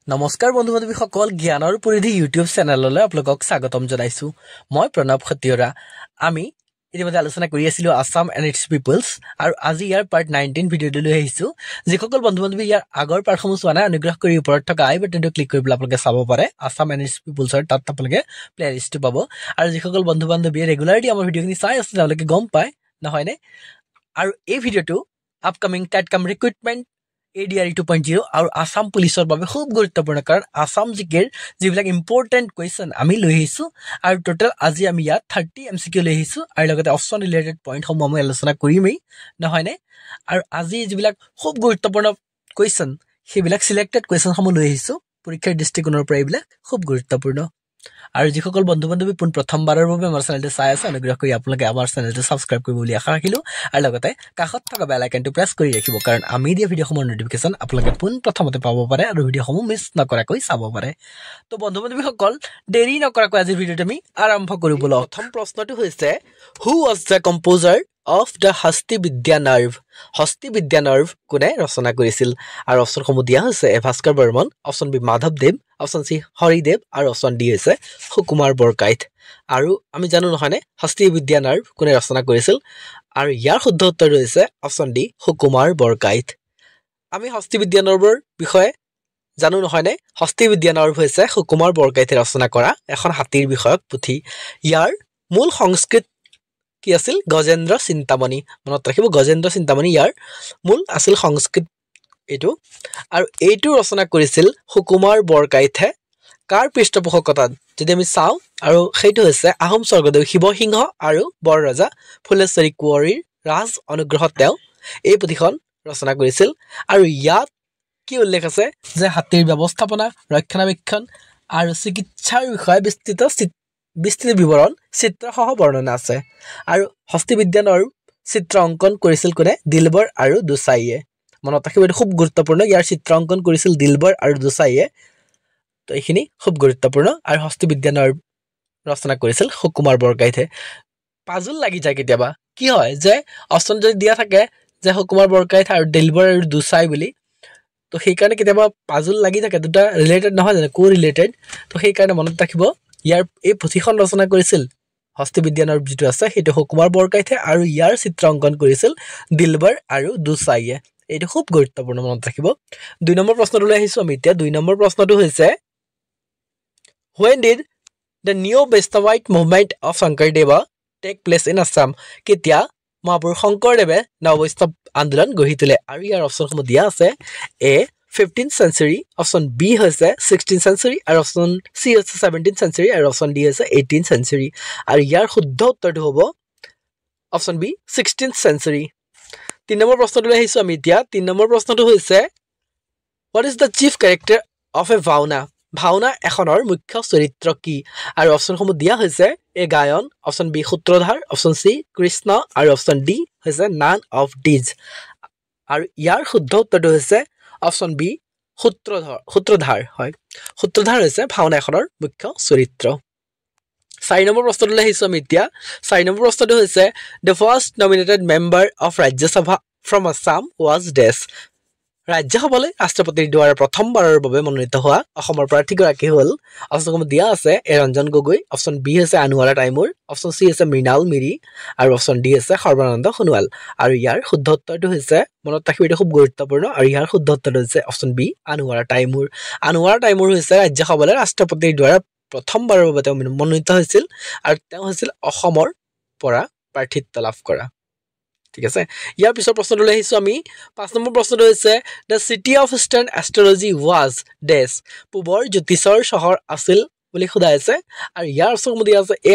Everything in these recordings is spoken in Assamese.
নমস্কাৰ বন্ধু বান্ধৱীসকল জ্ঞানৰ পৰিধি ইউটিউব চেনেললৈ আপোনালোকক স্বাগতম জনাইছো মই প্ৰণৱ খতিয়ৰা আমি ইতিমধ্যে আলোচনা কৰি আছিলো আসাম এণ্ড ইটস পিপলছ আৰু আজি ইয়াৰ পাৰ্ট 19 ভিডিঅ'টো লৈ আহিছো যিসকল বন্ধু বান্ধৱী ইয়াৰ আগৰ পাৰ্টসমূহ চোৱা নাই অনুগ্ৰহ কৰি ওপৰত থকা আই বাটনটো ক্লিক কৰি আপোনালোকে চাব পাৰে আসাম এণ্ড ইটস পিপলছৰ তাত আপোনালোকে প্লেলিষ্টটো পাব আৰু যিসকল বন্ধু বান্ধৱীয়ে ৰেগুলাৰলি আমাৰ ভিডিঅ'খিনি চাই আছে তেওঁলোকে গম পায় নহয়নে আৰু এই ভিডিঅ'টো আপকামিং টেটকাম ৰিক্ৰুটমেণ্ট ADRE 2.0 আৰু আসাম পুলিচৰ বাবে খুব গুৰুত্বপূৰ্ণ কাৰণ আসাম জিকেৰ যিবিলাক ইম্পৰ্টেণ্ট কুৱেশ্যন আমি লৈ আহিছো আৰু টোটেল আজি আমি ইয়াত 30 MCQ লৈ আহিছো আৰু লগতে অপশ্যন ৰিলেটেড পইণ্টসমূহ আমি আলোচনা কৰিমেই নহয়নে আৰু আজি যিবিলাক খুব গুৰুত্বপূৰ্ণ কুৱেশ্যন সেইবিলাক সিলেক্টেড কুৱেশ্যনসমূহ লৈ আহিছো পৰীক্ষাৰ দৃষ্টিকোণৰ পৰা এইবিলাক খুব গুৰুত্বপূৰ্ণ আৰু যিসকল বন্ধু বান্ধৱী পোন প্ৰথমবাৰৰ বাবে আমাৰ চেনেলটো চাই আছে অনুগ্ৰহ কৰি আপোনালোকে আমাৰ চেনেলটো সাবস্ক্ৰাইব কৰিব বুলি আশা ৰাখিলো আৰু লগতে কাষত থকা বেল আইকনটো প্ৰেছ কৰি ৰাখিব কাৰণ আমি দিয়া ভিডিঅ'সমূহৰ নটিফিকেশ্যন আপোনালোকে পোন প্ৰথমতে পাব পাৰে আৰু ভিডিঅ'সমূহ মিছ নকৰাকৈ চাব পাৰে তো বন্ধু বান্ধৱীসকল দেৰি নকৰাকৈ আজি ভিডিঅ'টো আমি আৰম্ভ কৰিব বলক প্ৰথম প্ৰশ্নটো হৈছে হু was the composer of the হস্তি বিদ্যা নাৰ্ভ কোনে ৰচনা কৰিছিল আৰু অপশ্যনসমূহ দিয়া হৈছে এ ভাস্কৰ বৰ্মন অপশ্যন বি মাধৱদেৱ অপশ্যন চি হৰিদেৱ আৰু অপশ্যন ডি হৈছে সুকুমাৰ বৰকাইত আৰু আমি জানো নহয়নে হস্তি বিদ্যা নাৰ্ভ কোনে ৰচনা কৰিছিল আৰু ইয়াৰ শুদ্ধ উত্তৰ হৈছে অপশ্যন ডি সুকুমাৰ বৰকাইত আমি হস্তি বিদ্যা নাৰ্ভৰ বিষয়ে জানো নহয়নে হস্তি বিদ্যা নাৰ্ভ হৈছে সুকুমাৰ বৰকাইতে ৰচনা কৰা এখন হাতীৰ বিষয়ক পুথি ইয়াৰ মূল সংস্কৃত কি আছিল গজেন্দ্ৰ চিন্তামণি মনত ৰাখিব গজেন্দ্ৰ চিন্তামণি ইয়াৰ মূল আছিল সংস্কৃত এইটো আৰু এইটো ৰচনা কৰিছিল সুকুমাৰ বৰকাইতে কাৰ পৃষ্ঠপোষকতাত যদি আমি চাওঁ আৰু সেইটো হৈছে আহোম স্বৰ্গদেউ শিৱসিংহ আৰু বৰ ৰজা ফুলেশ্বৰী কোঁৱৰীৰ ৰাজ অনুগ্ৰহত তেওঁ এই পুথিখন ৰচনা কৰিছিল আৰু ইয়াত কি উল্লেখ আছে যে হাতীৰ ব্যৱস্থাপনা ৰক্ষণাবেক্ষণ আৰু চিকিৎসাৰ বিষয়ে বিস্তৃত বিৱৰণ চিত্ৰসহ বৰ্ণনা আছে আৰু হস্তি বিদ্যা নাৰ্ভ চিত্ৰ অংকন কৰিছিল কোনে দিলবৰ আৰু দুচাইয়ে মনত ৰাখিব এইটো খুব গুৰুত্বপূৰ্ণ ইয়াৰ চিত্ৰ অংকন কৰিছিল দিলবৰ আৰু দুচাইয়ে তো এইখিনি খুব গুৰুত্বপূৰ্ণ আৰু হস্তি বিদ্যা নাৰ্ভ ৰচনা কৰিছিল সুকুমাৰ বৰকাইতে পাজুল লাগি যায় কেতিয়াবা কি হয় যে অপশ্যন যদি দিয়া থাকে যে সুকুমাৰ বৰকাইত আৰু দিলবৰ আৰু দুচাই বুলি তো সেইকাৰণে কেতিয়াবা পাজুল লাগি থাকে দুটা ৰিলেটেড নহয় জানো কো ৰিলেটেড তো সেইকাৰণে মনত ৰাখিব ইয়াৰ এই পুথিখন ৰচনা কৰিছিল হস্তি বিদ্যা নাৰ্ভ যিটো আছে সেইটো সুকুমাৰ বৰকাইতে আৰু ইয়াৰ চিত্ৰ অংকন কৰিছিল দিলবৰ আৰু দুচাইয়ে এইটো খুব গুৰুত্বপূৰ্ণ মনত ৰাখিব 2 নম্বৰ প্ৰশ্নটোলৈ আহিছো আমি এতিয়া 2 নম্বৰ প্ৰশ্নটো হৈছে when did the new Vaishnavite movement of Shankardeva take place in Assam কেতিয়া মহাপুৰুষ শংকৰদেৱে নৱবৈষ্ণৱ আন্দোলন গঢ়ি তোলে আৰু ইয়াৰ অপশ্যনসমূহ দিয়া আছে এ 15th century অপশ্যন বি হৈছে 16th century আৰু অপশ্যন সি হৈছে 17th century আৰু অপশ্যন ডি হৈছে 18th century আৰু ইয়াৰ শুদ্ধ উত্তৰটো হ'ব অপশ্যন বি 16th century 3 নম্বৰ প্ৰশ্নটোলৈ আহিছো আমি এতিয়া 3 নম্বৰ প্ৰশ্নটো হৈছে what is the chief character of a ভাওনা এখনৰ মুখ্য চৰিত্ৰ কি আৰু অপশ্যনসমূহ দিয়া হৈছে এ গায়ন অপশ্যন বি সূত্ৰধাৰ অপশ্যন চি কৃষ্ণ আৰু অপশ্যন ডি হৈছে নান অফ ডিজ আৰু ইয়াৰ শুদ্ধ উত্তৰটো হৈছে অপশ্যন বি সূত্ৰধাৰ হয় সূত্ৰধাৰ হৈছে ভাওনা এখনৰ মুখ্য চৰিত্ৰ 4 নম্বৰ প্ৰশ্নটোলৈ আহিছো আমি এতিয়া 4 নম্বৰ প্ৰশ্নটো হৈছে the first nominated member of Rajya Sabha from Assam was dash ৰাজ্যসভালৈ ৰাষ্ট্ৰপতিৰ দ্বাৰা প্ৰথমবাৰৰ বাবে মনোনীত হোৱা অসমৰ প্ৰাৰ্থীগৰাকী হ'ল অপশ্যনসমূহ দিয়া আছে এ ৰঞ্জন গগৈ অপশ্যন বি হৈছে আনোৱাৰা টাইমুৰ অপশ্যন চি হৈছে মৃণাল মিৰি আৰু অপশ্যন ডি হৈছে সৰ্বানন্দ সোণোৱাল আৰু ইয়াৰ শুদ্ধ উত্তৰটো হৈছে মনত ৰাখিব এইটো খুব গুৰুত্বপূৰ্ণ আৰু ইয়াৰ শুদ্ধ উত্তৰটো হৈছে অপশ্যন বি আনোৱাৰা টাইমুৰ হৈছে ৰাজ্যসভালৈ ৰাষ্ট্ৰপতিৰ দ্বাৰা প্ৰথমবাৰৰ বাবে তেওঁ মনোনীত হৈছিল আৰু তেওঁ হৈছিল অসমৰ পৰা প্ৰাৰ্থিত্ব লাভ কৰা ঠিক আছে ইয়াৰ পিছৰ প্ৰশ্নটোলৈ আহিছো আমি 5 নম্বৰ প্ৰশ্নটো হৈছে the city of eastern astrology was dash পূবৰ জ্যোতিষৰ চহৰ আছিল বুলি সোধা আছে আৰু ইয়াৰ অপশ্যনসমূহ দিয়া আছে এ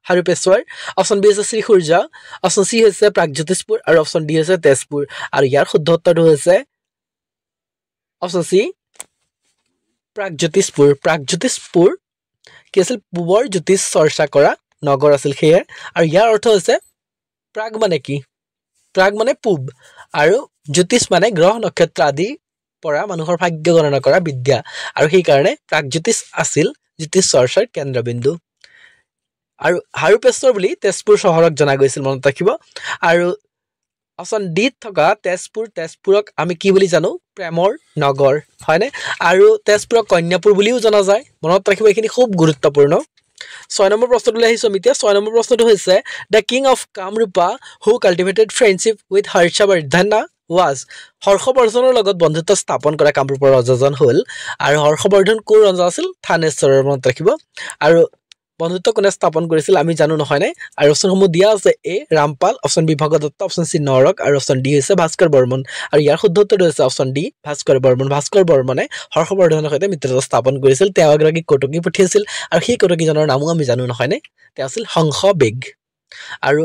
হাৰুপেশ্বৰ অপশ্যন বি হৈছে শ্ৰীসূৰ্য অপশ্যন চি হৈছে প্ৰাগজ্যোতিষপুৰ আৰু অপশ্যন ডি হৈছে তেজপুৰ আৰু ইয়াৰ শুদ্ধ উত্তৰটো হৈছে অপশ্যন চি প্ৰাগজ্যোতিষপুৰ কি আছিল পূবৰ জ্যোতিষ চৰ্চা কৰা নগৰ আছিল সেয়ে আৰু ইয়াৰ অৰ্থ হৈছে প্ৰাগ মানে কি প্ৰাগ মানে পূব আৰু জ্যোতিষ মানে গ্ৰহ নক্ষত্ৰ আদি পৰা মানুহৰ ভাগ্য গণনা কৰা বিদ্যা আৰু সেই কাৰণে প্ৰাগজ্যোতিষ আছিল জ্যোতিষ চৰ্চাৰ কেন্দ্ৰবিন্দু আৰু হাৰুপেশ্বৰ বুলি তেজপুৰ চহৰক জনা গৈছিল মনত ৰাখিব আৰু অপশ্যন ডি থকা তেজপুৰক আমি কি বুলি জানো প্ৰেমৰ নগৰ হয়নে আৰু তেজপুৰক কন্যাপুৰ বুলিও জনা যায় মনত ৰাখিব এইখিনি খুব গুৰুত্বপূৰ্ণ 6 নম্বৰ প্ৰশ্নটোলৈ আহিছো আমি এতিয়া 6 নম্বৰ প্ৰশ্নটো হৈছে the king of Kamarupa who cultivated friendship with Harshavardhana was হৰ্ষবৰ্ধনৰ লগত বন্ধুত্ব স্থাপন কৰা কামৰূপৰ ৰজাজন হ'ল আৰু হৰ্ষবৰ্ধন কোন ৰজা আছিল থানেশ্বৰৰ মনত ৰাখিব আৰু বন্ধুত্ব কোনে স্থাপন কৰিছিল আমি জানো নহয় নে আৰু অপচনসমূহ দিয়া আছে A Rampal option B Bhagadatta option C Naraka আৰু অপচন ডি হৈছে ভাস্কৰ বৰ্মন আৰু ইয়াৰ শুদ্ধ উত্তৰ হৈছে অপচন ডি ভাস্কৰ বৰ্মনে হৰ্ষবৰ্ধনৰ সৈতে মিত্ৰতা স্থাপন কৰিছিল তেওঁ এগৰাকী কটকী পঠিয়াইছিল আৰু সেই কটকীজনৰ নামো আমি জানো নহয় নে তেওঁ আছিল হংস বেগ আৰু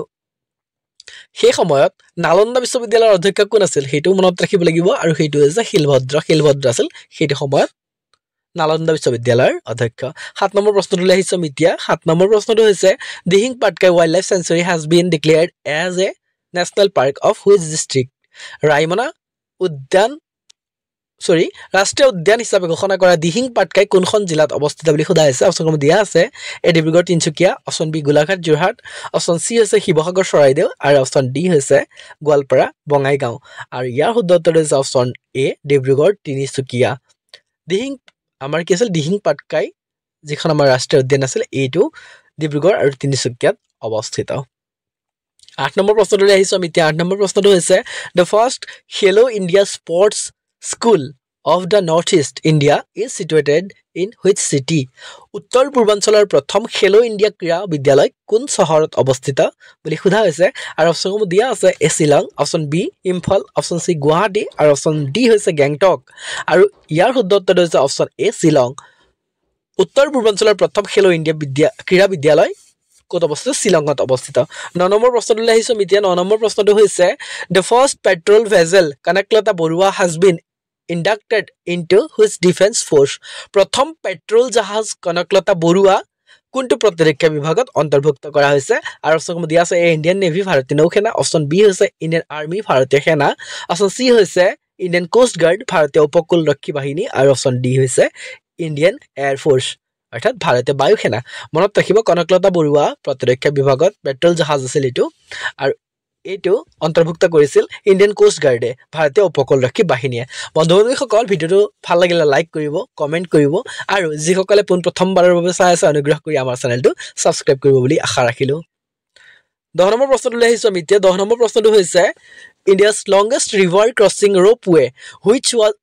সেই সময়ত নালন্দা বিশ্ববিদ্যালয়ৰ অধ্যক্ষ কোন আছিল সেইটো মনত ৰাখিব লাগিব আৰু সেইটো হৈছে শিলভদ্ৰ আছিল সেইটো সময়ত নালন্দা বিশ্ববিদ্যালয়ৰ অধ্যক্ষ 7 নম্বৰ প্ৰশ্নটোলৈ আহিছো এতিয়া 7 নম্বৰ প্ৰশ্নটো হৈছে Dihing Patkai wild life century has been declared as a national park of which district Raimona ৰাষ্ট্ৰীয় উদ্যান হিচাপে ঘোষণা কৰা দিহিং পাটকাই কোনখন জিলাত অৱস্থিত বুলি সোধা হৈছে অপচনসমূহ দিয়া আছে A Dibrugarh Tinsukia option B Golaghat Jorhat option C হৈছে শিৱসাগৰ চৰাইদেউ আৰু অপচন ডি হৈছে গোৱালপাৰা বঙাইগাঁও আৰু ইয়াৰ শুদ্ধ উত্তৰ হৈছে অপচন এ ডিব্ৰুগড় তিনিচুকীয়া দিহিং আমাৰ কি আছিল দিহিং পাটকাই যিখন আমাৰ ৰাষ্ট্ৰীয় উদ্যান আছিল এইটো ডিব্ৰুগড় আৰু তিনিচুকীয়াত অৱস্থিত 8 নম্বৰ প্ৰশ্নটোলৈ আহিছো আমি এতিয়া 8 নম্বৰ প্ৰশ্নটো হৈছে the first Khelo India sports school of the north east India is situated in which city উত্তৰ পূৰ্বাঞ্চলৰ প্ৰথম খেলো ইণ্ডিয়া ক্ৰীড়া বিদ্যালয় কোন চহৰত অৱস্থিত বুলি সোধা হৈছে আৰু অপচনসমূহ দিয়া আছে A Shillong option B Imphal option C Guwahati আৰু অপচন ডি হৈছে গেংটক আৰু ইয়াৰ শুদ্ধ উত্তৰ হৈছে অপচন এ শিলং উত্তৰ পূৰ্বাঞ্চলৰ প্ৰথম খেলো ইণ্ডিয়া ক্ৰীড়া বিদ্যালয় ক'ত অৱস্থিত শিলঙত অৱস্থিত 9 নম্বৰ প্ৰশ্নটোলৈ আহিছো এতিয়া 9 নম্বৰ প্ৰশ্নটো হৈছে the first patrol vessel Kanaklata Barua has been inducted into which defense force প্ৰথম পেট্ৰল জাহাজ কনকলতা বৰুৱা কোনটো প্ৰতিৰক্ষা বিভাগত অন্তৰ্ভুক্ত কৰা হৈছে আৰু অপচনসমূহ দিয়া আছে এ ইণ্ডিয়ান নেভি ভাৰতীয় নৌসেনা অপচন বি হৈছে ইণ্ডিয়ান আৰ্মি ভাৰতীয় সেনা অপচন চি হৈছে ইণ্ডিয়ান কোষ্ট গাৰ্ড ভাৰতীয় উপকূল ৰক্ষী বাহিনী আৰু অপচন ডি হৈছে ইণ্ডিয়ান এয়াৰ ফ'ৰ্চ অৰ্থাৎ ভাৰতীয় বায়ু সেনা মনত ৰাখিব কনকলতা বৰুৱা প্ৰতিৰক্ষা বিভাগত পেট্ৰল জাহাজ আছিল এইটো আৰু এইটো অন্তৰ্ভুক্ত কৰিছিল ইণ্ডিয়ান কোষ্ট গাৰ্ডে ভাৰতীয় উপকূলৰক্ষী বাহিনীয়ে বন্ধুসকল ভিডিঅ'টো ভাল লাগিলে লাইক কৰিব কমেণ্ট কৰিব আৰু যিসকলে প্ৰথমবাৰৰ বাবে চাই আছে অনুগ্ৰহ কৰি আমাৰ চেনেলটো ছাবস্ক্ৰাইব কৰিব বুলি আশা ৰাখিলোঁ 10 নম্বৰ প্ৰশ্নটোলৈ আহিছো আমি এতিয়া 10 নম্বৰ প্ৰশ্নটো হৈছে India's longest river crossing ropeway which was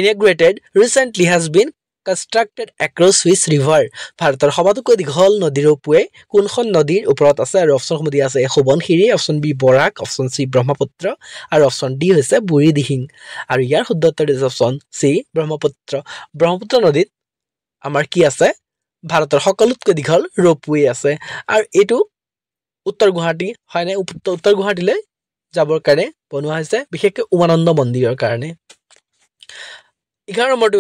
inaugurated recently has been constructed across which river ভাৰতৰ সবাতোকৈ দীঘল নদী ৰোপৱে কোনখন নদীৰ ওপৰত আছে আৰু অপচনসমূহ দিয়া আছে সোৱণশিৰি অপচন বি বৰাক অপচন চি ব্ৰহ্মপুত্ৰ আৰু অপচন ডি হৈছে বুঢ়ীদিহিং আৰু ইয়াৰ শুদ্ধ উত্তৰ হৈছে অপচন চি ব্ৰহ্মপুত্ৰ নদীত আমাৰ কি আছে ভাৰতৰ সকলোতকৈ দীঘল ৰোপৱে আছে আৰু এইটো উত্তৰ গুৱাহাটী হয়নে উত্তৰ গুৱাহাটীলৈ যাবৰ কাৰণে বনোৱা হৈছে বিশেষকৈ উমানন্দ মন্দিৰৰ কাৰণে 11 নম্বৰ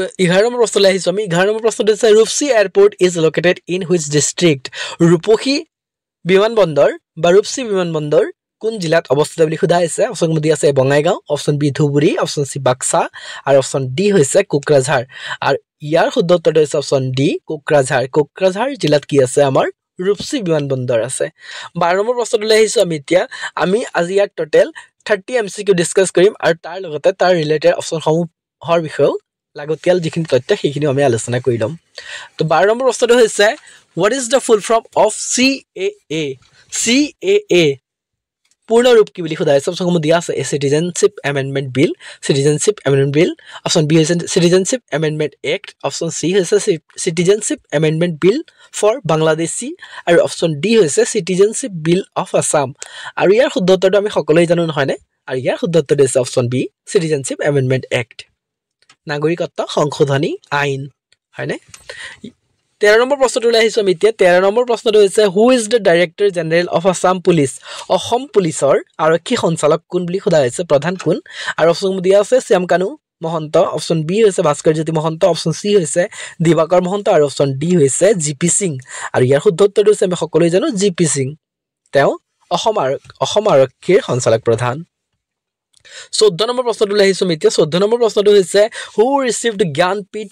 প্ৰশ্নলৈ আহিছো আমি 11 নম্বৰ প্ৰশ্নটো হৈছে Rupsi airport is located in which district Rupsi বিমানবন্দৰ বা ৰূপসী বিমানবন্দৰ কোন জিলাত অৱস্থিত বুলি সোধা হৈছে অপচনসমূহ দিয়া আছে Bongaigaon option B Dhubri option C Baksa আৰু অপচন ডি হৈছে কোকৰাঝাৰ আৰু ইয়াৰ শুদ্ধ উত্তৰটো হৈছে অপচন ডি কোকৰাঝাৰ জিলাত কি আছে আমাৰ ৰূপসী বিমানবন্দৰ আছে 12 নম্বৰ প্ৰশ্নটোলৈ আহিছো আমি এতিয়া আমি আজি ইয়াত টোটেল 30 MCQ ডিসকাস কৰিম আৰু তাৰ লগতে তাৰ ৰিলেটেড অপচনসমূহৰ বিষয়ে লাগতিয়াল যিখিনি তথ্য সেইখিনি আমি আলোচনা কৰি লম তো 12 নম্বৰ প্ৰশ্নটো হৈছে what is the full form of CAA পূৰ্ণ ৰূপ কি বুলি সোধা হৈছে অপচনসমূহ দিয়া আছে citizenship amendment bill option B হৈছে citizenship amendment act option C হৈছে citizenship amendment bill for Bangladeshi আৰু অপচন ডি হৈছে সিটিজেনশিপ বিল অফ আসাম আৰু ইয়াৰ শুদ্ধ উত্তৰটো আমি সকলোৱে জানো নহয় নে আৰু ইয়াৰ শুদ্ধ উত্তৰটো হৈছে option B citizenship amendment act নাগৰিকত্ব সংশোধনী আইন হয়নে 13 নম্বৰ প্ৰশ্নটোলৈ আহিছো আমি এতিয়া 13 নম্বৰ প্ৰশ্নটো হৈছে who is the director general of Assam police Assam পুলিচৰ আৰক্ষী সঞ্চালক কোন বুলি সোধা হৈছে প্ৰধান কোন আৰু অপচন দিয়া আছে শ্যামকানু মহন্ত অপচন বি হৈছে ভাস্কৰজ্যোতি মহন্ত অপচন চি হৈছে দিবাকৰ মহন্ত আৰু অপচন ডি হৈছে জিপি সিং আৰু ইয়াৰ শুদ্ধ উত্তৰটো হৈছে আমি সকলোৱে জানো জিপি সিং তেওঁ অসম আৰক্ষীৰ সঞ্চালক প্ৰধান 14 নম্বৰ প্ৰশ্নটোলৈ আহিছো এতিয়া 14 নম্বৰ প্ৰশ্নটো হৈছে হু ৰিসিভড জ্ঞানপীঠ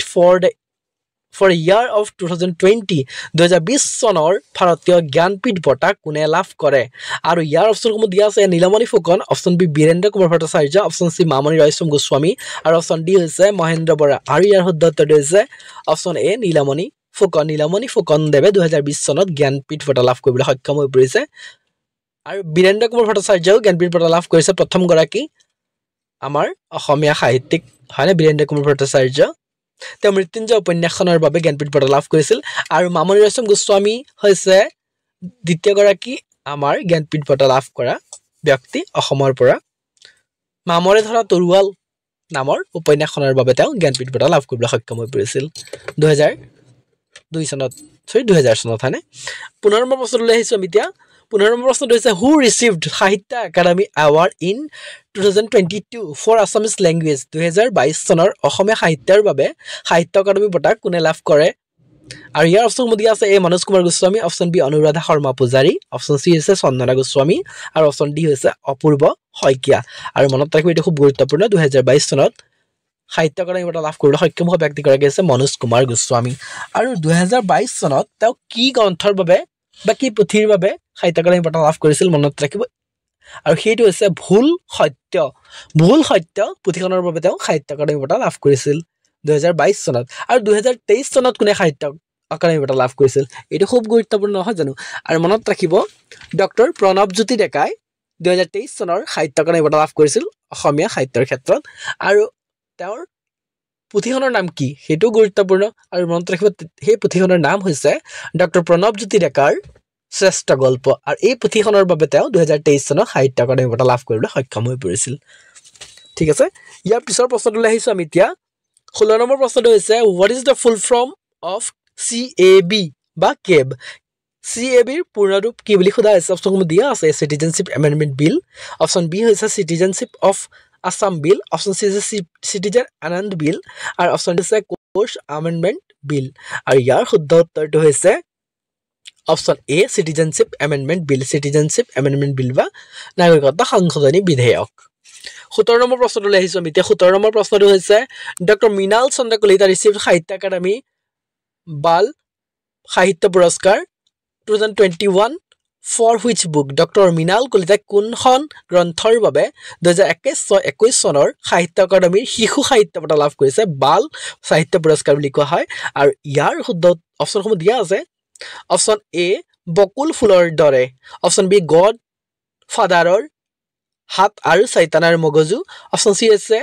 ফৰ ইয়াৰ অফ 2020 2020 চনৰ ভাৰতীয় জ্ঞানপীঠ বঁটা কোনে লাভ কৰে আৰু ইয়াৰ অপশ্যনসমূহ দিয়া আছে Nilmani Phukan option B Birendra Kumar Bhattacharya option C Mamoni Raisom Goswami আৰু অপশ্যন ডি হৈছে মহেন্দ্ৰ বৰা আৰু ইয়াৰ শুদ্ধ উত্তৰটো হৈছে অপশ্যন এ নীলমণি ফুকন দেৱে 2020 চনত জ্ঞানপীঠ বঁটা লাভ কৰিবলৈ সক্ষম হৈ পৰিছে আৰু বীৰেন্দ্ৰ কুমাৰ ভট্টাচাৰ্যও জ্ঞানপীঠ বঁটা লাভ কৰিছে প্ৰথম গৰাকী আমাৰ অসমীয়া সাহিত্যিক হয়নে বীৰেন্দ্ৰ কুমাৰ ভট্টাচাৰ্য তেওঁ মৃত্যুঞ্জয় উপন্যাসখনৰ বাবে জ্ঞানপীঠ বঁটা লাভ কৰিছিল আৰু মামণি ৰয়ছম গোস্বামী হৈছে দ্বিতীয়গৰাকী আমাৰ জ্ঞানপীঠ বঁটা লাভ কৰা ব্যক্তি অসমৰ পৰা মামৰে ধৰা তৰুৱাল নামৰ উপন্যাসখনৰ বাবে তেওঁ জ্ঞানপীঠ বঁটা লাভ কৰিবলৈ সক্ষম হৈ পৰিছিল 2000 চনত হয়নে 15 নম্বৰ প্ৰশ্নলৈ আহিছোঁ আমি এতিয়া 15 নম্বৰ প্ৰশ্নটো হৈছে who received Sahitya Akademi award in 2022 for Assamese language 2022 চনৰ অসমীয়া সাহিত্যৰ বাবে সাহিত্য একাডেমী বঁটা কোনে লাভ কৰে আৰু ইয়াৰ অপশ্যনসমূহ দিয়া আছে এ মনোজ কুমাৰ গোস্বামী অপশ্যন বি অনুৰাধা শৰ্মা পূজাৰী অপশ্যন চি হৈছে চন্দনা গোস্বামী আৰু অপশ্যন ডি হৈছে অপূৰ্ব শইকীয়া আৰু মনত ৰাখিব এইটো খুব গুৰুত্বপূৰ্ণ 2022 চনত সাহিত্য একাডেমী বঁটা লাভ কৰিবলৈ সক্ষম হোৱা ব্যক্তিগৰাকী হৈছে মনোজ কুমাৰ গোস্বামী আৰু 2022 চনত তেওঁ কি গ্ৰন্থৰ বাবে বা কি পুথিৰ বাবে সাহিত্য একাডেমী বঁটা লাভ কৰিছিল মনত ৰাখিব আৰু সেইটো হৈছে ভুল সত্য পুথিখনৰ বাবে তেওঁ সাহিত্য একাডেমী বঁটা লাভ কৰিছিল 2022 চনত আৰু 2023 চনত কোনে সাহিত্য একাডেমী বঁটা লাভ কৰিছিল এইটো খুব গুৰুত্বপূৰ্ণ নহয় জানো আৰু মনত ৰাখিব ডক্টৰ প্ৰণৱজ্যোতি ডেকাই 2023 চনৰ সাহিত্য একাডেমী বঁটা লাভ কৰিছিল অসমীয়া সাহিত্যৰ ক্ষেত্ৰত আৰু তেওঁৰ পুথিখনৰ নাম কি সেইটো গুৰুত্বপূৰ্ণ আৰু মনত ৰাখিব সেই পুথিখনৰ নাম হৈছে ডক্টৰ প্ৰণৱজ্যোতি ডেকাৰ শ্ৰেষ্ঠ গল্প আৰু এই পুথিখনৰ বাবে তেওঁ 2023 চনত সাহিত্য একাডেমী বঁটা লাভ কৰিবলৈ সক্ষম হৈ পৰিছিল ঠিক আছে ইয়াৰ পিছৰ প্ৰশ্নটোলৈ আহিছোঁ আমি এতিয়া 16 নম্বৰ প্ৰশ্নটো হৈছে what is the full form of CAB বা কেব CABৰ পূৰ্ণৰূপ কি বুলি সোধা হৈছে অপশ্যনসমূহ দিয়া আছে চিটিজেনশ্বিপ এমেণ্ডমেণ্ট বিল অপশ্যন বি হৈছে citizenship of Assam bill option C হৈছে চিটিজেন আনন্দ বিল আৰু অপশ্যন ডি হৈছে কোৰ্চ আমেণ্ডমেণ্ট বিল আৰু ইয়াৰ শুদ্ধ উত্তৰটো হৈছে অপশ্যন এ চিটিজেনশ্বিপ এমেণ্ডমেণ্ট বিল বা নাগৰিকত্ব সংশোধনী বিধেয়ক 17 নম্বৰ প্ৰশ্নটোলৈ আহিছোঁ আমি এতিয়া 17 নম্বৰ প্ৰশ্নটো হৈছে doctor Mrinal Chandra Kalita receive Sahitya Akademi Bal Sahitya Puraskar 2021 for which book doctor Mrinal কলিতাই কোনখন গ্ৰন্থৰ বাবে 2021 চনৰ সাহিত্য একাডেমীৰ শিশু সাহিত্য বঁটা লাভ কৰিছে বাল সাহিত্য পুৰস্কাৰ বুলি কোৱা হয় আৰু ইয়াৰ শুদ্ধ অপশ্যনসমূহ দিয়া আছে অপশ্যন এ বকুল ফুলৰ দৰে অপশ্যন বি গড ফাদাৰৰ হাত আৰু চৈতানৰ মগজু অপশ্যন চি হৈছে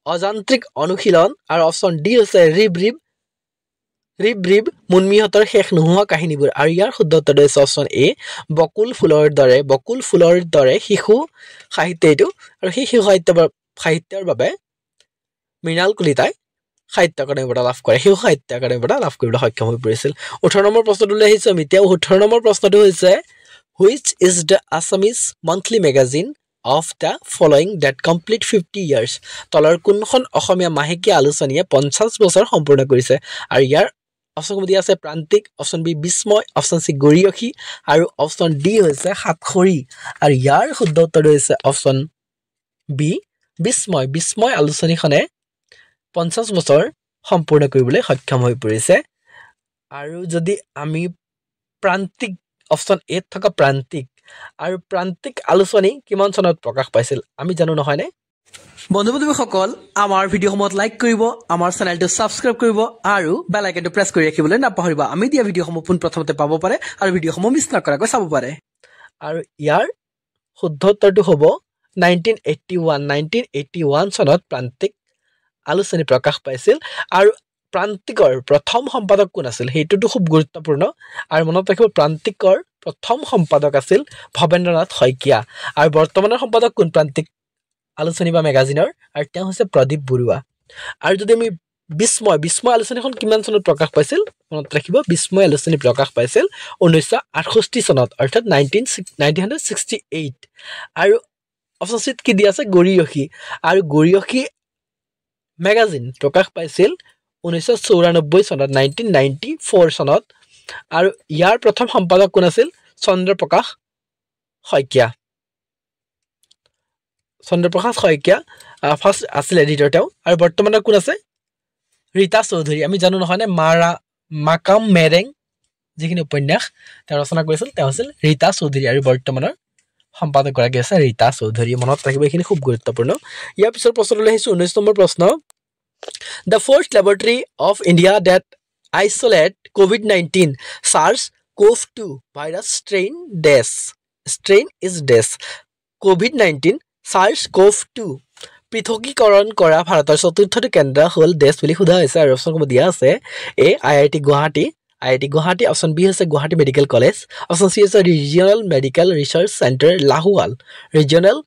অযান্ত্ৰিক অনুশীলন আৰু অপশ্যন ডি হৈছে ৰিব মুনমিহঁতৰ শেষ নোহোৱা কাহিনীবোৰ আৰু ইয়াৰ শুদ্ধ উত্তৰটো হৈছে অপশ্যন এ বকুল ফুলৰ দৰে শিশু সাহিত্য এইটো আৰু সেই শিশু সাহিত্যৰ বাবে মৃণাল কলিতাই সাহিত্য একাডেমী বঁটা লাভ কৰে শিশু সাহিত্য একাডেমী বঁটা লাভ কৰিবলৈ সক্ষম হৈ পৰিছিল 18 নম্বৰ প্ৰশ্নটোলৈ আহিছোঁ আমি এতিয়া 18 নম্বৰ প্ৰশ্নটো হৈছে which is the Assamese monthly magazine of the following that complete 50 years তলৰ কোনখন অসমীয়া মাহেকীয়া আলোচনীয়ে 50 বছৰ সম্পূৰ্ণ কৰিছে আৰু ইয়াৰ অপশ্যনসমূহ দিয়া আছে প্ৰান্তিক অপশ্যন বি বিস্ময় অপশ্যন চি গৰিয়সী আৰু অপশ্যন ডি হৈছে সাতসৰী আৰু ইয়াৰ শুদ্ধ উত্তৰটো হৈছে অপশ্যন বি বিস্ময় আলোচনীখনে 50 বছৰ সম্পূৰ্ণ কৰিবলৈ সক্ষম হৈ পৰিছে আৰু যদি আমি প্ৰান্তিক অপশ্যন এত থকা প্ৰান্তিক আলোচনী কিমান চনত প্ৰকাশ পাইছিল আমি জানো নহয়নে বন্ধু বান্ধৱীসকল আমাৰ ভিডিঅ'সমূহত লাইক কৰিব আমাৰ চেনেলটো ছাবস্ক্ৰাইব কৰিব আৰু বেল আইকনটো প্ৰেছ কৰি ৰাখিবলৈ নাপাহৰিব আমি দিয়া ভিডিঅ'সমূহ পোনপ্ৰথমতে পাব পাৰে আৰু ভিডিঅ'সমূহ মিছ নকৰাকৈ চাব পাৰে আৰু ইয়াৰ শুদ্ধ উত্তৰটো হ'ব 1981 চনত প্ৰান্তিক আলোচনী প্ৰকাশ পাইছিল আৰু প্ৰান্তিকৰ প্ৰথম সম্পাদক কোন আছিল সেইটোতো খুব গুৰুত্বপূৰ্ণ আৰু মনত ৰাখিব প্ৰান্তিকৰ প্ৰথম সম্পাদক আছিল ভৱেন্দ্ৰনাথ শইকীয়া আৰু বৰ্তমানৰ সম্পাদক কোন প্ৰান্তিক আলোচনী বা মেগাজিনৰ আৰু তেওঁ হৈছে প্ৰদীপ বৰুৱা আৰু যদি আমি বিস্ময় আলোচনীখন কিমান চনত প্ৰকাশ পাইছিল মনত ৰাখিব বিস্ময় আলোচনী প্ৰকাশ পাইছিল 1968 চনত অৰ্থাৎ 1968 আৰু অপশ্যন চিত কি দিয়া আছে গৰিয়সী আৰু গৰিয়সী মেগাজিন প্ৰকাশ পাইছিল 1994 চনত 1994 চনত আৰু ইয়াৰ প্ৰথম সম্পাদক কোন আছিল চন্দ্ৰপ্ৰকাশ শইকীয়া ফাৰ্ষ্ট আছিল এডিটৰ তেওঁ আৰু বৰ্তমানৰ কোন আছে ৰীতা চৌধুৰী আমি জানো নহয় নে মাকাম মেৰেং যিখিনি উপন্যাস তেওঁ ৰচনা কৰিছিল তেওঁ আছিল ৰীতা চৌধুৰী আৰু বৰ্তমানৰ সম্পাদক গৰাকী আছে ৰীতা চৌধুৰী মনত ৰাখিব এইখিনি খুব গুৰুত্বপূৰ্ণ ইয়াৰ পিছৰ প্ৰশ্নলৈ আহিছো 19 নম্বৰ প্ৰশ্ন The first laboratory of India that isolate COVID-19 SARS-CoV-2 virus strain is dash COVID-19 SARS-CoV-2 পৃথকীকৰণ কৰা ভাৰতৰ চতুৰ্থটো কেন্দ্ৰ হ'ল দেশ বুলি সোধা হৈছে আৰু অপশ্যন দিয়া আছে A IIT Guwahati option B হৈছে Guwahati medical college option C হৈছে regional medical research centre Lahowal regional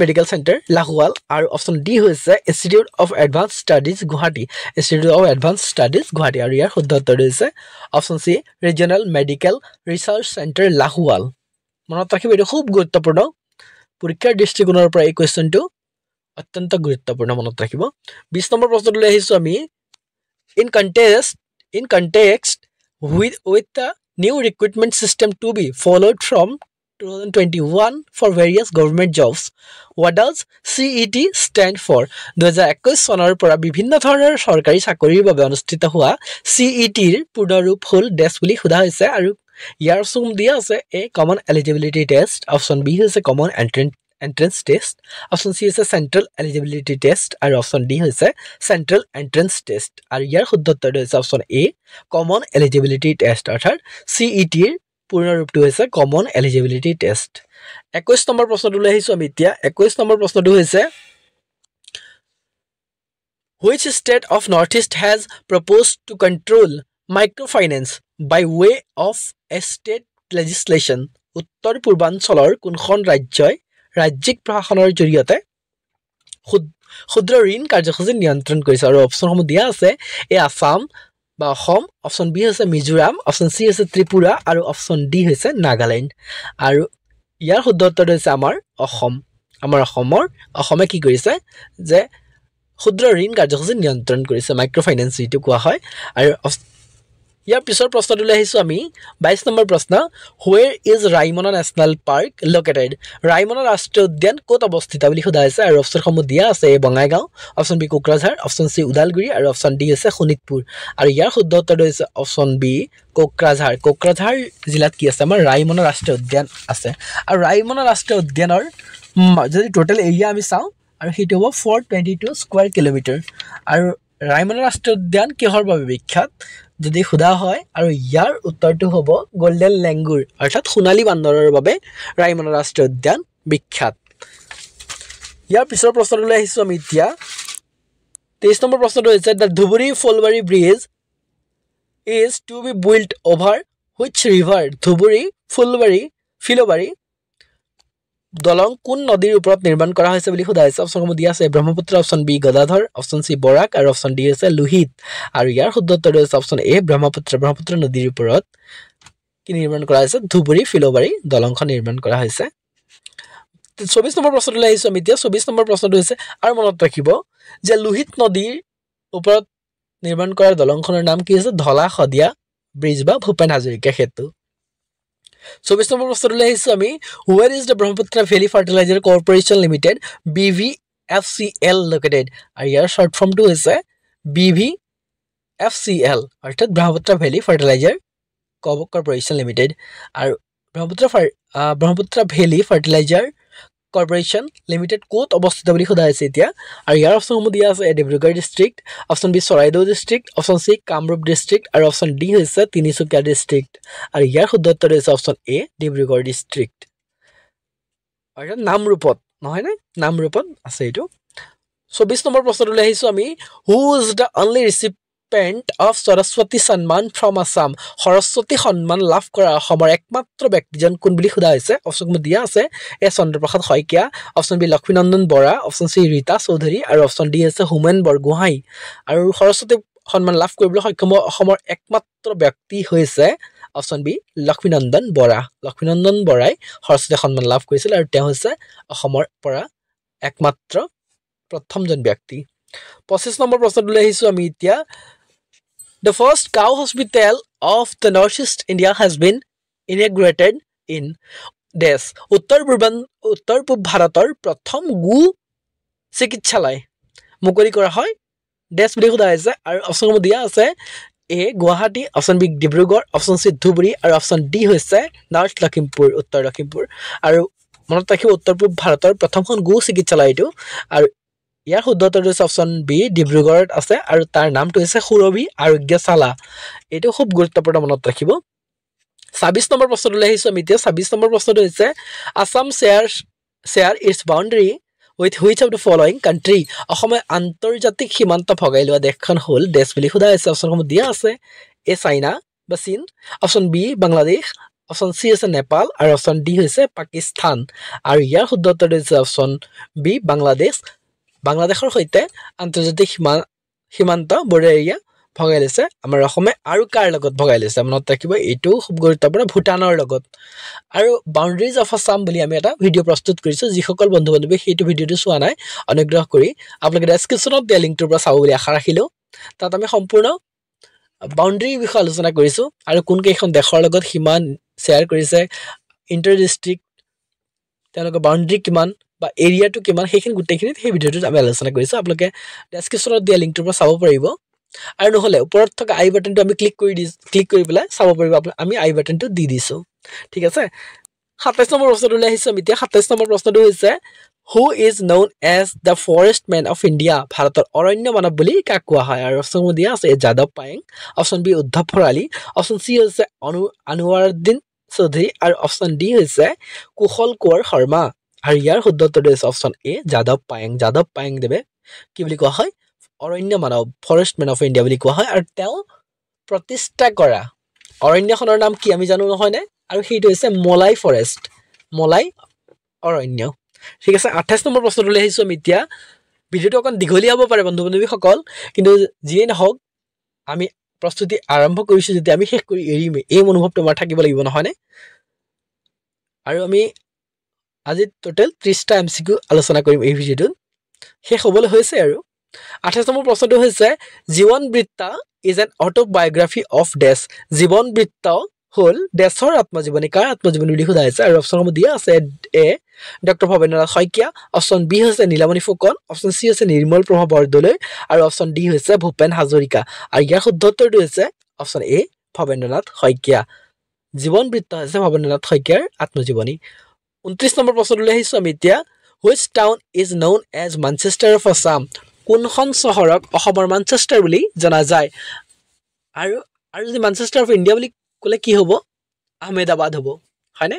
medical centre Lahowal আৰু অপশ্যন ডি হৈছে institute of advance studies Guwahati আৰু ইয়াৰ শুদ্ধ উত্তৰ হৈছে option C regional medical research centre Lahowal মনত ৰাখিব এইটো খুব গুৰুত্বপূৰ্ণ পৰীক্ষাৰ দৃষ্টিকোণৰ পৰা এই কুৱেশ্যনটো অত্যন্ত গুৰুত্বপূৰ্ণ মনত ৰাখিব 20 নম্বৰ প্ৰশ্নটোলৈ আহিছো আমি in context with the new recruitment system to be followed from 2021 for various government jobs what does CET stand for 2021 চনৰ পৰা বিভিন্ন ধৰণৰ চৰকাৰী চাকৰিৰ বাবে অনুষ্ঠিত হোৱা CET ৰ পূৰ্ণৰূপ হ'ল ডেছ বুলি সোধা হৈছে আৰু ইয়াৰ অপশ্যন দিয়া আছে A common eligibility test option B হৈছে common entrance test option C হৈছে চেন্ট্ৰেল এলিজিবিলিটি টেষ্ট আৰু অপশ্যন ডি হৈছে চেন্ট্ৰেল এন্ট্ৰেন্স টেষ্ট আৰু ইয়াৰ শুদ্ধ উত্তৰটো হৈছে option A common eligibility test অৰ্থাৎ CET ৰ পূৰ্ণৰূপটো হৈছে কমন এলিজিবিলিটি টেষ্ট 21 নম্বৰ প্ৰশ্নটোলৈ আহিছো আমি এতিয়া 21 নম্বৰ প্ৰশ্নটো হৈছে Which state of Northeast has proposed to control microfinance by way of a state legislation উত্তৰ পূৰ্বাঞ্চলৰ কোনখন ৰাজ্যই ৰাজ্যিক প্ৰশাসনৰ জৰিয়তে ক্ষুদ্ৰ ঋণ কাৰ্যসূচী নিয়ন্ত্ৰণ কৰিছে আৰু অপশ্যনসমূহ দিয়া আছে এ আসাম বা অসম অপশ্যন বি হৈছে মিজোৰাম অপশ্যন চি হৈছে ত্ৰিপুৰা আৰু অপশ্যন ডি হৈছে নাগালেণ্ড আৰু ইয়াৰ শুদ্ধ উত্তৰটো হৈছে আমাৰ অসমে কি কৰিছে যে ক্ষুদ্ৰ ঋণ কাৰ্যসূচী নিয়ন্ত্ৰণ কৰিছে মাইক্ৰ'ফাইনেন্স যিটো কোৱা হয় আৰু ইয়াৰ পিছৰ প্ৰশ্নটোলৈ আহিছো আমি 22 নম্বৰ প্ৰশ্ন Where is Raimana National Park located Raimona ৰাষ্ট্ৰীয় উদ্যান ক'ত অৱস্থিত বুলি সোধা হৈছে আৰু অপশ্যনসমূহ দিয়া আছে A Bongaigaon option B Kokrajhar option C Udalguri আৰু অপশ্যন ডি হৈছে শোণিতপুৰ আৰু ইয়াৰ শুদ্ধ উত্তৰটো হৈছে অপশ্যন বি কোকৰাঝাৰ জিলাত কি আছে আমাৰ ৰাইমনা ৰাষ্ট্ৰীয় উদ্যান আছে আৰু ৰাইমনা ৰাষ্ট্ৰীয় উদ্যানৰ যদি টোটেল এৰিয়া আমি চাওঁ আৰু সেইটো হ'ব 422 স্কয়াৰ কিলোমিটাৰ আৰু ৰাইমনা ৰাষ্ট্ৰীয় উদ্যান কিহৰ বাবে বিখ্যাত যদি সোধা হয় আৰু ইয়াৰ উত্তৰটো হ'ব গোল্ডেন লেংগুৰ অৰ্থাৎ সোণালী বান্দৰৰ বাবে ৰাইমনা ৰাষ্ট্ৰীয় উদ্যান বিখ্যাত ইয়াৰ পিছৰ প্ৰশ্নটোলৈ আহিছো আমি এতিয়া 23 নম্বৰ প্ৰশ্নটো হৈছে the Dhubri Phulbari bridge is to be built over which river Dhubri Phulbari ফিলবাৰী দলং কোন নদীৰ ওপৰত নিৰ্মাণ কৰা হৈছে বুলি সোধা হৈছে অপশ্যনসমূহ দিয়া আছে Brahmaputra option B Gadadhar option C Barak আৰু অপশ্যন ডি হৈছে লোহিত আৰু ইয়াৰ শুদ্ধ উত্তৰটো হৈছে অপশ্যন এ ব্ৰহ্মপুত্ৰ নদীৰ ওপৰত কি নিৰ্মাণ কৰা হৈছে ধুবুৰী ফিলবাৰী দলংখন নিৰ্মাণ কৰা হৈছে 24 নম্বৰ প্ৰশ্নটোলৈ আহিছো আমি এতিয়া 24 নম্বৰ প্ৰশ্নটো হৈছে আৰু মনত ৰাখিব যে লোহিত নদীৰ ওপৰত নিৰ্মাণ কৰা দলংখনৰ নাম কি হৈছে ধলা শদিয়া ব্ৰিজ বা ভূপেন হাজৰিকা সেতু 24 নম্বৰ প্ৰশ্নটোলৈ আহিছো আমি Where is the Brahmaputra Valley Fertilizer Corporation Limited BVFCL located আৰু ইয়াৰ শৰ্ট ফৰ্মটো হৈছে BVFCL অৰ্থাৎ Brahmaputra valley fertiliser corporation limited আৰু Brahmaputra valley fertiliser corporation limited ক'ত অৱস্থিত বুলি সোধা হৈছে এতিয়া আৰু ইয়াৰ অপশ্যনসমূহ দিয়া আছে Dibrugarh district option B Charaideo district option C Kamrup district আৰু অপশ্যন ডি হৈছে তিনিচুকীয়া ডিষ্ট্ৰিক্ট আৰু ইয়াৰ শুদ্ধ উত্তৰ হৈছে অপশ্যন এ ডিব্ৰুগড় ডিষ্ট্ৰিক্ট অৰ্থাৎ নামৰূপত নহয়নে নামৰূপত আছে এইটো 24 নম্বৰ প্ৰশ্নটোলৈ আহিছো আমি who is the only recipient of Saraswati সন্মান ফ্ৰম আসাম সৰস্বতী সন্মান লাভ কৰা অসমৰ একমাত্ৰ ব্যক্তিজন কোন বুলি সোধা হৈছে অপশ্যনসমূহ দিয়া আছে A Chandraprasad Saikia option B Lakshminandan Bora option C Rita Choudhury আৰু অপশ্যন ডি হৈছে হোমেন বৰগোহাঁই আৰু সৰস্বতী সন্মান লাভ কৰিবলৈ সক্ষম অসমৰ একমাত্ৰ ব্যক্তি হৈছে অপশ্যন বি লক্ষ্মীনন্দন বৰাই সৰস্বতী সন্মান লাভ কৰিছিল আৰু তেওঁ হৈছে অসমৰ পৰা একমাত্ৰ প্ৰথমজন ব্যক্তি 25 নম্বৰ প্ৰশ্নটোলৈ আহিছো আমি এতিয়া The first cow hospital of the Northeast India has been inaugurated in Des উত্তৰ পূব ভাৰতৰ প্ৰথম গো চিকিৎসালয় মুকলি কৰা হয় ডেছ বুলি সোধা হৈছে আৰু অপশ্যনসমূহ দিয়া আছে A Guwahati, option B Dibrugarh, option C Dhubri আৰু অপশ্যন ডি হৈছে নৰ্থ লখিমপুৰ, উত্তৰ লখিমপুৰ। আৰু মনত ৰাখিব উত্তৰ পূব ভাৰতৰ প্ৰথমখন গো চিকিৎসালয় এইটো। আৰু ইয়াৰ শুদ্ধ উত্তৰটো হৈছে অপশ্যন বি ডিব্ৰুগড়ত আছে আৰু তাৰ নামটো হৈছে সুৰভি আৰোগ্যশালা। এইটো খুব গুৰুত্বপূৰ্ণ, মনত ৰাখিব। ২৬ নম্বৰ প্ৰশ্নটোলৈ আহিছোঁ আমি এতিয়া। ২৬ নম্বৰ প্ৰশ্নটো হৈছে Assam share its boundary with which of the following country. অসমে আন্তৰ্জাতিক সীমান্ত ভগাই লোৱা দেশখন হ'ল দেশ বুলি সোধা হৈছে। অপশ্যনসমূহ দিয়া আছে এ চাইনা বা চীন, option B Bangladesh, option C হৈছে নেপাল আৰু অপশ্যন ডি হৈছে পাকিস্তান। আৰু ইয়াৰ শুদ্ধ উত্তৰটো হৈছে অপশ্যন বি বাংলাদেশ। বাংলাদেশৰ সৈতে আন্তৰ্জাতিক সীমান্ত বৰ্ডাৰ এৰিয়া ভগাই লৈছে আমাৰ অসমে। আৰু কাৰ লগত ভগাই লৈছে মনত ৰাখিব, এইটো খুব গুৰুত্বপূৰ্ণ, ভূটানৰ লগত। আৰু বাউণ্ডেৰীজ অফ আছাম বুলি আমি এটা ভিডিঅ' প্ৰস্তুত কৰিছোঁ। যিসকল বন্ধু বান্ধৱী সেইটো ভিডিঅ'টো চোৱা নাই, অনুগ্ৰহ কৰি আপোনালোকে ডেছক্ৰিপশ্যনত দিয়া লিংকটোৰ পৰা চাব বুলি আশা ৰাখিলোঁ। তাত আমি সম্পূৰ্ণ বাউণ্ডেৰীৰ বিষয়ে আলোচনা কৰিছোঁ আৰু কোনকেইখন দেশৰ লগত সীমা শ্বেয়াৰ কৰিছে, ইণ্টাৰ ডিষ্ট্ৰিক্ট তেওঁলোকৰ বাউণ্ডেৰী কিমান বা এৰিয়াটো কিমান, সেইখিনি গোটেইখিনিত সেই ভিডিঅ'টোত আমি আলোচনা কৰিছোঁ। আপোনালোকে ডেছক্ৰিপশ্যনত দিয়া লিংকটোৰ পৰা চাব পাৰিব। আৰু নহ'লে ওপৰত থকা আই বাটনটো আমি ক্লিক কৰি পেলাই চাব পাৰিব। আমি আই বাটনটো দি দিছোঁ, ঠিক আছে। ২৭ নম্বৰ প্ৰশ্নটোলৈ আহিছোঁ আমি এতিয়া। ২৭ নম্বৰ প্ৰশ্নটো হৈছে who is known as the forest man of India. ভাৰতৰ অৰণ্য মানৱ বুলি কাক কোৱা হয়? আৰু অপশ্যনসমূহ দিয়া আছে এ যাদৱ Payeng, option B Uddhav Bharali, option C হৈছে আনোৱাৰুদ্দিন চৌধুৰী আৰু অপশ্যন ডি হৈছে কুশল কোঁৱৰ শৰ্মা। আৰু ইয়াৰ শুদ্ধ উত্তৰটো হৈছে অপশ্যন এ যাদৱ পায়েং। যাদৱ পায়েং দেৱে কি বুলি কোৱা হয়? অৰণ্য মানৱ, ফৰেষ্ট মেন অফ ইণ্ডিয়া বুলি কোৱা হয়। আৰু তেওঁ প্ৰতিষ্ঠা কৰা অৰণ্যখনৰ নাম কি আমি জানো নহয়নে? আৰু সেইটো হৈছে মলাই ফৰেষ্ট, মলাই অৰণ্য, ঠিক আছে। ২৮ নম্বৰ প্ৰশ্নটোলৈ আহিছোঁ আমি এতিয়া। ভিডিঅ'টো অকণ দীঘলীয়া হ'ব পাৰে বন্ধু বান্ধৱীসকল, কিন্তু যিয়েই নহওক আমি প্ৰস্তুতি আৰম্ভ কৰিছোঁ যেতিয়া আমি শেষ কৰি এৰিমেই, এই মনোভাৱটো আমাৰ থাকিব লাগিব নহয়নে? আৰু আমি আজি টোটেল ৩০টা MCQ আলোচনা কৰিম এই ভিডিঅ'টোত, শেষ হ'বলৈ হৈছে। আৰু ২৮ নম্বৰ প্ৰশ্নটো হৈছে জীৱন বৃত্তা ইজ এন অটোবায়োগ্ৰাফি অফ ডেছ। জীৱন বৃত্ত হ'ল ডেছৰ আত্মজীৱনী, কাৰ আত্মজীৱনী বুলি সোধা হৈছে। আৰু অপশ্যনসমূহ দিয়া আছে A doctor Bhabendranath Saikia, option B হৈছে নীলমণি ফুকন, অপশ্যন চি হৈছে নিৰ্মল প্ৰভা বৰদলৈ আৰু অপশ্যন ডি হৈছে ভূপেন হাজৰিকা। আৰু ইয়াৰ শুদ্ধ উত্তৰটো হৈছে অপশ্যন এ ভৱেন্দ্ৰনাথ শইকীয়া। জীৱন বৃত্ত হৈছে ভৱেন্দ্ৰনাথ শইকীয়াৰ আত্মজীৱনী। ২৯ নম্বৰ প্ৰশ্নটোলৈ আহিছোঁ আমি এতিয়া। Which town is known as Manchester of Assam. কোনখন চহৰক অসমৰ মানচেষ্টাৰ বুলি জনা যায়? আৰু যদি মানচেষ্টাৰ অফ ইণ্ডিয়া বুলি ক'লে কি হ'ব? আহমেদাবাদ হ'ব, হয়নে?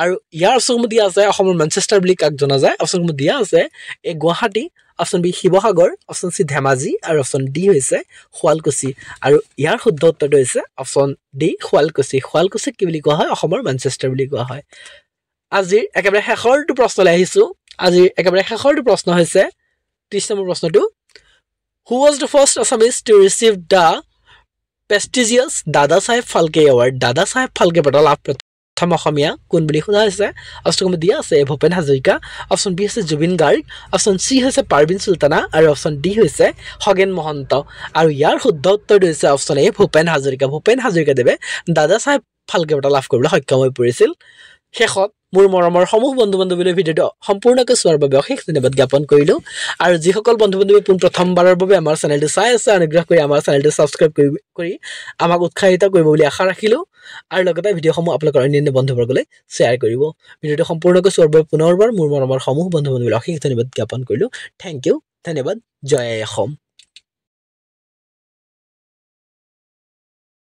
আৰু ইয়াৰ অপশ্যনসমূহ দিয়া আছে অসমৰ মেনচেষ্টাৰ বুলি কাক জনা যায়। অপশ্যনসমূহ দিয়া আছে A Guwahati, option B Sivasagar, option C Dhemaji আৰু অপশ্যন ডি হৈছে শুৱালকুছি। আৰু ইয়াৰ শুদ্ধ উত্তৰটো হৈছে অপশ্যন ডি শুৱালকুছি। শুৱালকুছিক কি বুলি কোৱা হয়? অসমৰ মেনচেষ্টাৰ বুলি কোৱা হয়। আজিৰ একেবাৰে শেষৰটো প্ৰশ্নলৈ আহিছোঁ। আজিৰ একেবাৰে শেষৰটো প্ৰশ্ন হৈছে ৩০ নম্বৰ প্ৰশ্নটো। Who was the first Assamese to receive the prestigious Dadasaheb Phalke award. দাদা চাহেব ফাল্কে বঁটা লাভ প্ৰথম অসমীয়া কোন বুলি সোধা হৈছে। অপশ্যনসমূহ দিয়া আছে ভূপেন হাজৰিকা, অপশ্যন বি হৈছে জুবিন গাৰ্গ, অপশ্যন চি হৈছে পাৰ্বিন চুলতানা আৰু অপশ্যন ডি হৈছে খগেন মহন্ত। আৰু ইয়াৰ শুদ্ধ উত্তৰটো হৈছে অপশ্যন এ ভূপেন হাজৰিকা। ভূপেন হাজৰিকাদেৱে দাদা চাহেব ফাল্কে বঁটা লাভ কৰিবলৈ সক্ষম হৈ পৰিছিল। শেষত মোৰ মৰমৰ সমূহ বন্ধু বান্ধৱীলৈ ভিডিঅ'টো সম্পূৰ্ণকৈ চোৱাৰ বাবে অশেষ ধন্যবাদ জ্ঞাপন কৰিলোঁ। আৰু যিসকল বন্ধু বান্ধৱী প্ৰথমবাৰৰ বাবে আমাৰ চেনেলটো চাই আছে, অনুগ্ৰহ কৰি আমাৰ চেনেলটো ছাবস্ক্ৰাইব কৰি আমাক উৎসাহিত কৰিব বুলি আশা ৰাখিলোঁ। আৰু লগতে ভিডিঅ'সমূহ আপোনালোকৰ অন্যান্য বন্ধুবৰ্গলৈ শ্বেয়াৰ কৰিব। ভিডিঅ'টো সম্পূৰ্ণকৈ চোৱাৰ বাবে পুনৰবাৰ মোৰ মৰমৰ সমূহ বন্ধু বান্ধৱীলৈ অশেষ ধন্যবাদ জ্ঞাপন কৰিলোঁ। থেংক ইউ, ধন্যবাদ। জয় অসম।